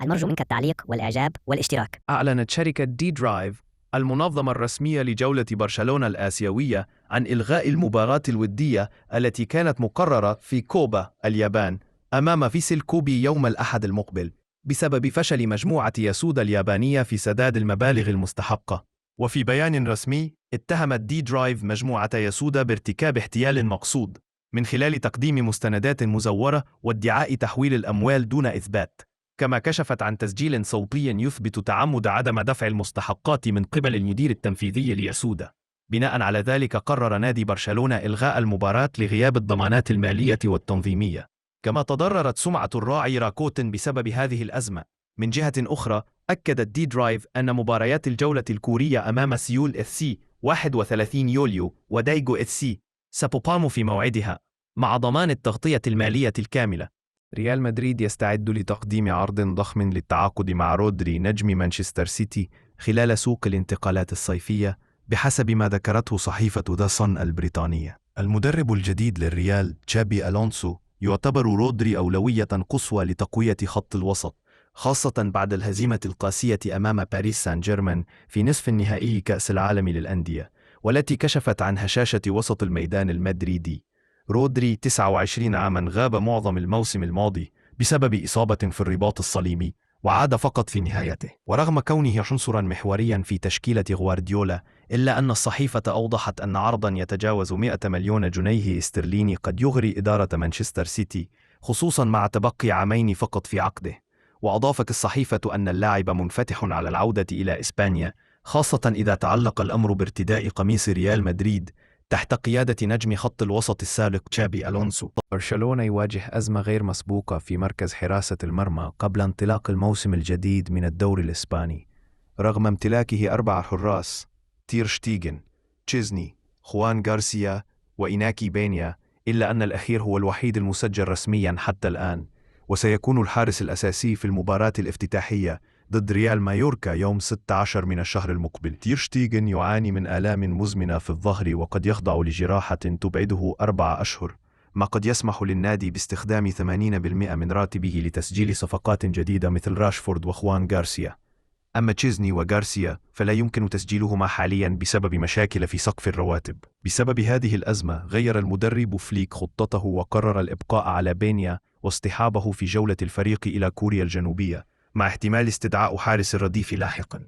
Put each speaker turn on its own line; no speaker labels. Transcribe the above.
المرجو منك التعليق والإعجاب والاشتراك.
أعلنت شركة دي درايف المنظمة الرسمية لجولة برشلونة الآسيوية عن إلغاء المباراة الودية التي كانت مقررة في كوبا اليابان أمام فيسل كوبي يوم الأحد المقبل بسبب فشل مجموعة ياسودا اليابانية في سداد المبالغ المستحقة. وفي بيان رسمي اتهمت دي درايف مجموعة ياسودا بارتكاب احتيال مقصود من خلال تقديم مستندات مزورة وادعاء تحويل الأموال دون إثبات، كما كشفت عن تسجيل صوتي يثبت تعمد عدم دفع المستحقات من قبل المدير التنفيذي لياسودا. بناء على ذلك قرر نادي برشلونة إلغاء المباراة لغياب الضمانات المالية والتنظيمية، كما تضررت سمعة الراعي راكوتن بسبب هذه الأزمة. من جهة أخرى أكدت دي درايف أن مباريات الجولة الكورية أمام سيول اف سي 31 يوليو ودايغو اف سي ستقام في موعدها مع ضمان التغطية المالية الكاملة. ريال مدريد يستعد لتقديم عرض ضخم للتعاقد مع رودري نجم مانشستر سيتي خلال سوق الانتقالات الصيفية بحسب ما ذكرته صحيفة ذا صن البريطانية. المدرب الجديد للريال تشابي ألونسو يعتبر رودري أولوية قصوى لتقوية خط الوسط، خاصة بعد الهزيمة القاسية أمام باريس سان جيرمان في نصف النهائي كأس العالم للأندية، والتي كشفت عن هشاشة وسط الميدان المدريدي. رودري 29 عاما غاب معظم الموسم الماضي بسبب إصابة في الرباط الصليبي، وعاد فقط في نهايته. ورغم كونه عنصرا محوريا في تشكيلة غوارديولا، إلا أن الصحيفة أوضحت أن عرضا يتجاوز 100 مليون جنيه استرليني قد يغري إدارة مانشستر سيتي، خصوصا مع تبقي عامين فقط في عقده. وأضافت الصحيفة أن اللاعب منفتح على العودة إلى إسبانيا، خاصة إذا تعلق الأمر بارتداء قميص ريال مدريد تحت قيادة نجم خط الوسط السابق تشابي ألونسو. برشلونة يواجه أزمة غير مسبوقة في مركز حراسة المرمى قبل انطلاق الموسم الجديد من الدوري الإسباني، رغم امتلاكه 4 حراس: تير شتيغن، تشيزني، خوان غارسيا، وإناكي بينيا، إلا أن الأخير هو الوحيد المسجل رسميا حتى الآن، وسيكون الحارس الأساسي في المباراة الافتتاحية ضد ريال مايوركا يوم 16 من الشهر المقبل. تير شتيغن يعاني من آلام مزمنة في الظهر وقد يخضع لجراحة تبعده 4 أشهر، ما قد يسمح للنادي باستخدام 80% من راتبه لتسجيل صفقات جديدة مثل راشفورد وخوان غارسيا. أما تشيزني وغارسيا فلا يمكن تسجيلهما حاليا بسبب مشاكل في سقف الرواتب. بسبب هذه الأزمة غير المدرب فليك خطته وقرر الإبقاء على بينيا واصطحابه في جولة الفريق إلى كوريا الجنوبية، مع احتمال استدعاء حارس الرديف لاحقا.